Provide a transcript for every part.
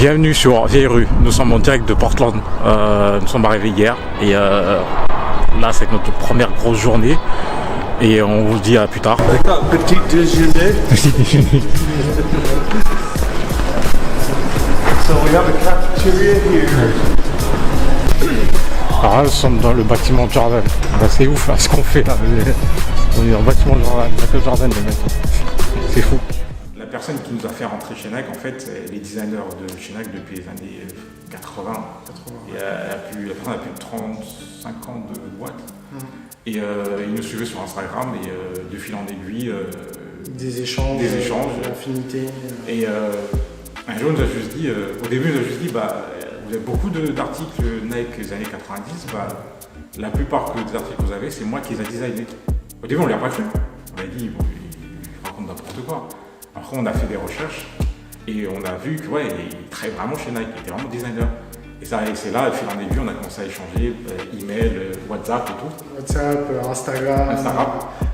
Bienvenue sur Vieille Rue, nous sommes en direct de Portland, nous sommes arrivés hier et là c'est notre première grosse journée et on vous dit à plus tard. Petit déjeuner. So we have a cafeteria here. Alors là nous sommes dans le bâtiment Jordan, bah, c'est ouf là, ce qu'on fait là, on est dans le bâtiment Jordan, il n'y a que Jordan les mecs, c'est fou. La personne qui nous a fait rentrer chez Nike, en fait, c'est les designers de chez Nike depuis les années 80. Et elle a plus de 35 ans de boîte. Et ils nous suivaient sur Instagram et de fil en aiguille. Des échanges, d'affinités. Et un jour, au début, il nous a juste dit, vous avez beaucoup d'articles Nike des années 90, la plupart des articles que vous avez, c'est moi qui les ai designés. Au début, on ne l'a pas cru. On a dit, il raconte n'importe quoi. Après, on a fait des recherches et on a vu qu'il travaillait vraiment chez Nike, il était vraiment designer. Et c'est là, au fil en aiguille, on a commencé à échanger, email, WhatsApp et tout. WhatsApp, Instagram.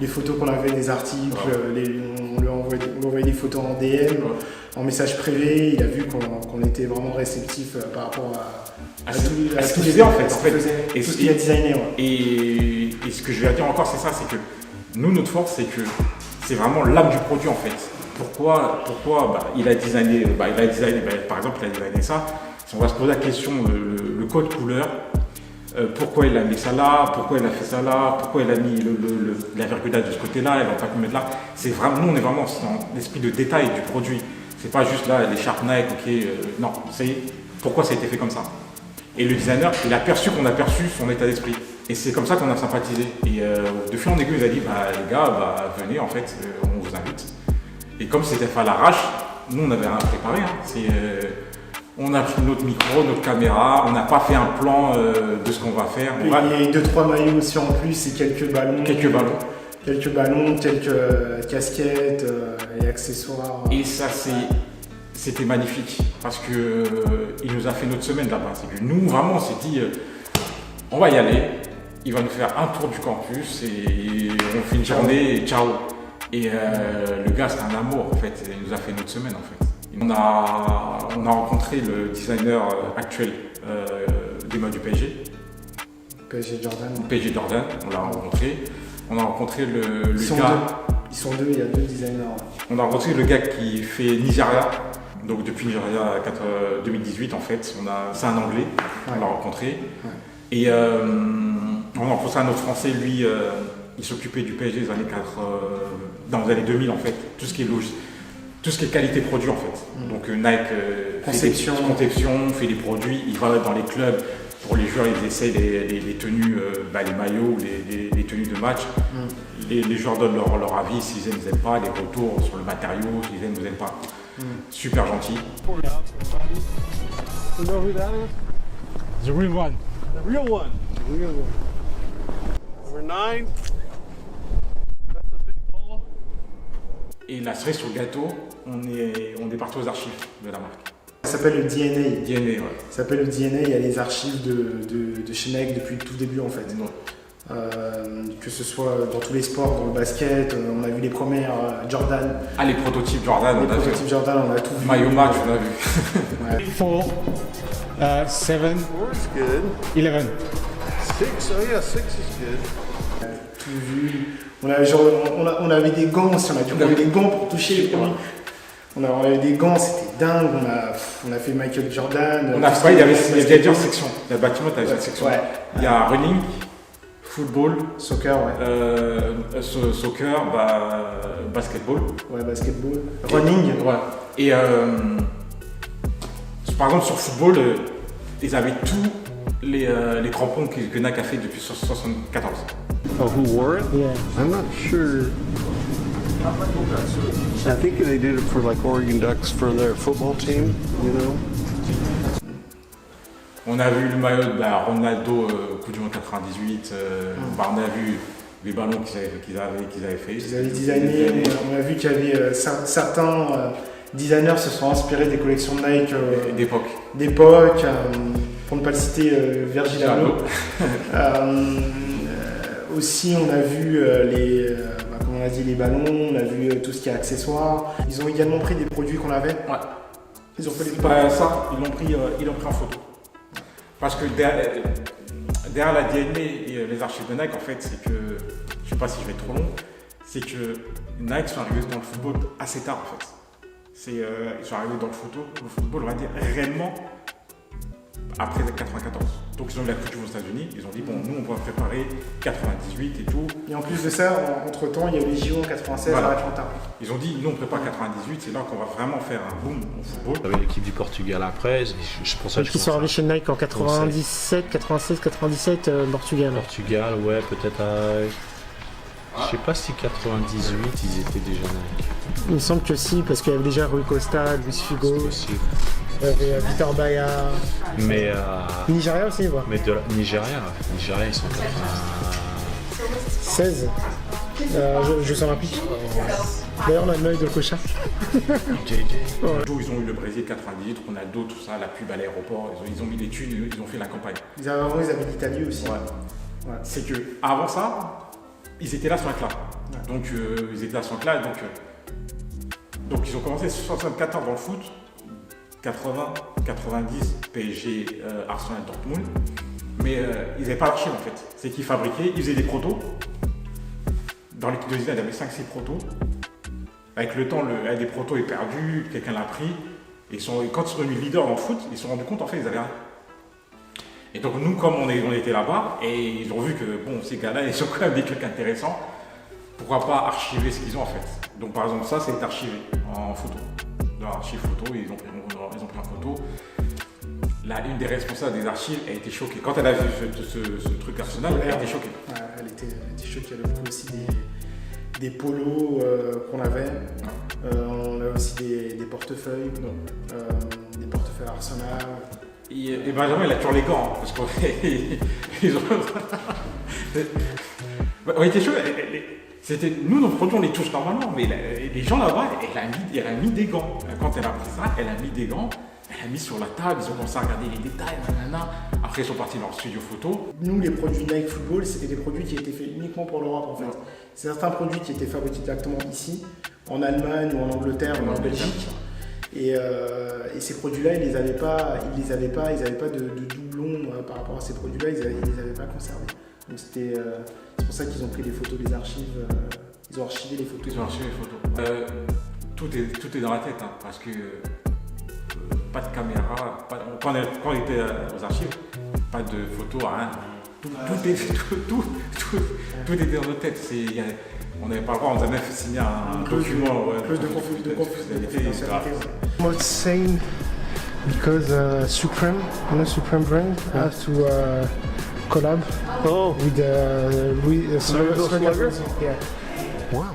Les photos qu'on avait des articles, on lui envoyait des photos en DM, en message privé. Il a vu qu'on était vraiment réceptif par rapport à ce tout qu'il faisait en fait. Et tout ce qu'il a designé. Et ce que je vais dire encore, c'est ça, c'est que nous, notre force, c'est que c'est vraiment l'âme du produit en fait. Pourquoi il a designé, par exemple, il a designé ça. Si on va se poser la question, le code couleur, pourquoi il a mis ça là, pourquoi il a fait ça là, pourquoi il a mis la virgulage de ce côté-là, il va pas mettre là. C'est vraiment, nous on est vraiment dans l'esprit de détail du produit. C'est pas juste là les Sharp Nike, non, c'est pourquoi ça a été fait comme ça. Et le designer, il a perçu qu'on a perçu son état d'esprit. Et c'est comme ça qu'on a sympathisé. Et de fil en aiguille, il nous a dit, les gars, venez en fait, on vous invite. Et comme c'était fait à l'arrache, nous on avait rien préparé. On a pris notre micro, notre caméra, on n'a pas fait un plan de ce qu'on va faire. Il y a eu 2-3 maillots aussi en plus et quelques ballons. Quelques casquettes et accessoires. Et ça c'était magnifique parce que il nous a fait notre semaine là-bas. C'est que nous vraiment on s'est dit on va y aller, il va nous faire un tour du campus et on fait une journée et ciao. Et le gars, c'est un amour en fait, il nous a fait notre semaine en fait. On a rencontré le designer actuel des modes du PSG. PSG Jordan, on l'a rencontré. On a rencontré le gars. Ils sont deux, il y a deux designers. On a rencontré le gars qui fait Nigeria. Donc depuis Nigeria 2018 en fait, c'est un anglais, on l'a rencontré. Ouais. Et on a rencontré un autre français, lui. Il s'occupait du PSG dans les années 2000 en fait, tout ce qui est qualité produit en fait. Donc Nike conception, fait des produits, il va dans les clubs, pour les joueurs ils essayent les tenues, les maillots, les tenues de match. Les joueurs donnent leur avis, s'ils aiment, ils n'aiment pas, les retours sur le matériau, s'ils aiment, ils n'aiment pas. Super gentil. You know who that is? The real one. The real one. Number 9. Et la cerise sur le gâteau, on est parti aux archives de la marque. Ça s'appelle le DNA. DNA, ouais. Ça s'appelle le DNA, il y a les archives de chez Nike depuis le tout début en fait. Que ce soit dans tous les sports, dans le basket, on a vu les premières Jordan. Les prototypes Jordan, Jordan, on a tout vu. Maillot match, on a vu. 4, 7, 4 is good. 11. 6, oh yeah, 6 is good. Tout vu. On avait des gants aussi, on avait des gants pour toucher les produits. On avait des gants, c'était dingue. On a fait Michael Jordan. Il y avait plusieurs sections. Le bâtiment, tu avais cette section. Ouais. Il y a running, football, soccer, soccer, basketball. Ouais, basketball. Running. Ouais. Et par exemple sur football, ils avaient tous les crampons que Nike a fait depuis 1974. Oh, who wore it? Yeah. I'm not sure. I think they did it for like Oregon Ducks for their football team, you know. On a vu le maillot de Ronaldo, Coupe du Monde 98. On a vu les ballons qu'ils avaient fait. Ils avaient designé. On a vu qu'il y avait certains designers se sont inspirés des collections de Nike d'époque. Pour ne pas le citer, Virgil Abloh. Aussi, on a vu comme on a dit, les ballons, on a vu tout ce qui est accessoires. Ils ont également pris des produits qu'on avait. Ouais. Ils ont fait les ça, ils l'ont pris en photo. Parce que derrière la DNA et les archives de Nike, en fait, c'est que, je sais pas si je vais être trop long, c'est que Nike sont arrivés dans le football assez tard, en fait. Ils sont arrivés dans le football, on va dire, réellement après 94. Donc ils ont eu la Coupe du Monde aux États-Unis, ils ont dit bon, nous on va préparer 98 et tout. Et en plus de ça, entre temps, il y a eu les JO en 96 à Atlanta. Ils ont dit nous on prépare 98, c'est là qu'on va vraiment faire un boom au football. Il y avait l'équipe du Portugal après, je pense Qui sont arrivés chez Nike en 97, 96, 97, Portugal. Portugal, ouais, peut-être je sais pas si 98 ils étaient déjà Nike. Il me semble que si, parce qu'il y avait déjà Rui Costa, Luis Figo, C'est possible. il y avait Vitor Baia, Mais Nigeria aussi, voilà. mais de Nigeria, ils sont 16. Je s'en rappelle. D'ailleurs, on a le œil de Cocha. D'où ils ont eu le Brésil 98, Ronaldo, tout ça, la pub à l'aéroport, ils ont mis des thunes, ils ont fait la campagne. Ils avaient l'Italie aussi. Ouais. C'est que avant ça, ils étaient là sur un clat. Ouais. Donc ils étaient là sur un clat, donc ils ont commencé 74 dans le foot, 80, 90, PSG, Arsenal, Dortmund. Mais ils n'avaient pas l'archive en fait. C'est qu'ils fabriquaient, ils faisaient des protos. Dans l'équipe de Zidane, il y avait 5-6 protos. Avec le temps, un des protos est perdu, quelqu'un l'a pris. Et quand ils sont devenus leaders dans le foot, ils se sont rendus compte en fait ils avaient rien. Et donc nous, comme on était là-bas, et ils ont vu que bon, ces gars-là, ils sont quand même des trucs intéressants. Pourquoi pas archiver ce qu'ils ont en fait. Donc par exemple ça, c'est archivé en photo. Dans l'archive photo, ils ont pris en photo. Là, une des responsables des archives a été choquée. Quand elle a vu ce truc Arsenal, elle a été choquée. Ouais, elle était choquée. Elle a vu aussi des polos qu'on avait. On a aussi des portefeuilles. Des portefeuilles Arsenal. Et Benjamin, il a toujours les gants. Parce qu'ils ont... on était chaud. Nous, nos produits, on les touche normalement. Mais les gens là-bas, elle a mis des gants. Quand elle a pris ça, elle a mis des gants. Elle a mis sur la table, ils ont commencé à regarder les détails, nanana. Après, ils sont partis dans leur studio photo. Nous, les produits Nike Football, c'était des produits qui étaient faits uniquement pour l'Europe, en fait. Ouais. Certains produits qui étaient fabriqués directement ici, en Allemagne ou en Angleterre ou en Belgique. Et ces produits-là, ils n'avaient pas de doublons par rapport à ces produits-là, ils les avaient pas conservés. Donc c'est pour ça qu'ils ont pris les photos des archives, ils ont archivé les photos. Ils ont archivé les photos. Tout est dans la tête, hein, parce que pas de caméra, quand on était aux archives, pas de photos, rien. Tout était dans notre tête. On n'avait pas le droit, on nous a même signé un document. Plus de confidentialité. Most same because Supreme brand has to collab with Sluggers. Yeah. Wow.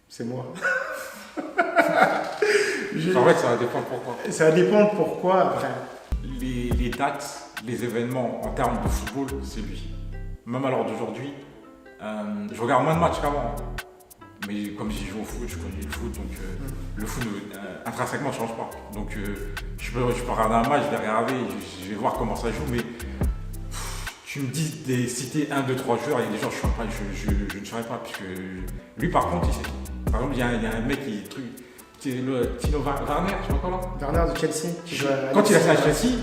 C'est moi. En fait, ça va dépendre pourquoi. Ça va dépendre pourquoi après. Les dates, les événements en termes de football, c'est lui. Même à l'heure d'aujourd'hui, je regarde moins de matchs qu'avant. Mais comme j'y joue au foot, je connais le foot, donc le foot intrinsèquement ne change pas. Donc je peux regarder un match, je vais regarder, je vais voir comment ça joue, mais tu me dis citer 1, 2, 3 joueurs, il y a des gens je ne saurais pas, puisque lui par contre, il sait. Par exemple, il y a un mec Tino Werner, tu vois quoi là? Werner de Chelsea. Quand il a fait à Chelsea,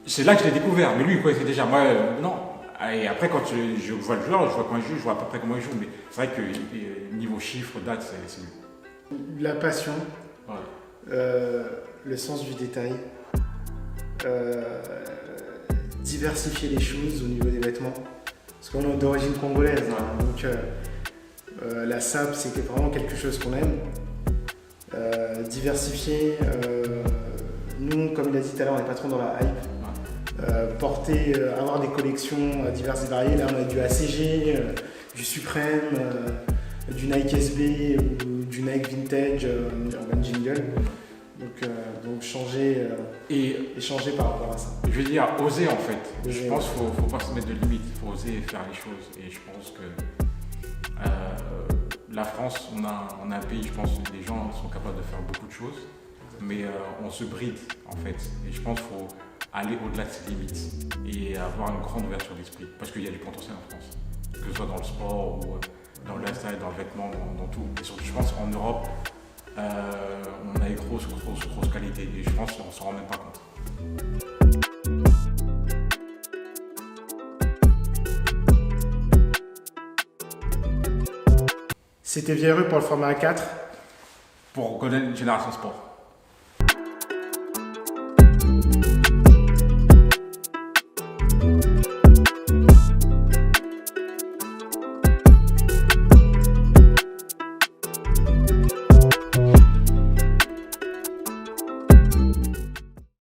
c'est là que je l'ai découvert, mais lui il connaissait déjà, moi non. Et après, quand je vois le joueur, je vois quand il joue, je vois à peu près comment il joue, mais c'est vrai que niveau chiffres, date, c'est lui. La passion, ouais. Le sens du détail, diversifier les choses au niveau des vêtements, parce qu'on est d'origine congolaise, hein, donc la SAP c'est vraiment quelque chose qu'on aime. Diversifier, nous comme il a dit tout à l'heure, on n'est pas trop dans la hype. Avoir des collections diverses et variées. Là, on a du ACG, du Supreme, du Nike SB ou du Nike Vintage Urban Jingle. Donc changer et changer par rapport à ça. Je veux dire, oser en fait. Je pense qu'il ne faut pas se mettre de limites, il faut oser faire les choses. Et je pense que la France, on a un pays, je pense que les gens sont capables de faire beaucoup de choses, mais on se bride en fait. Et je pense qu'il faut aller au-delà de ses limites et avoir une grande ouverture d'esprit, parce qu'il y a du potentiel en France, que ce soit dans le sport ou dans le lifestyle, dans le vêtement, dans tout. Et surtout, je pense qu'en Europe, on a une grosse qualité et je pense qu'on s'en rend même pas compte. C'était Vieille Rue pour le format A4. Pour Golden Generation Sport.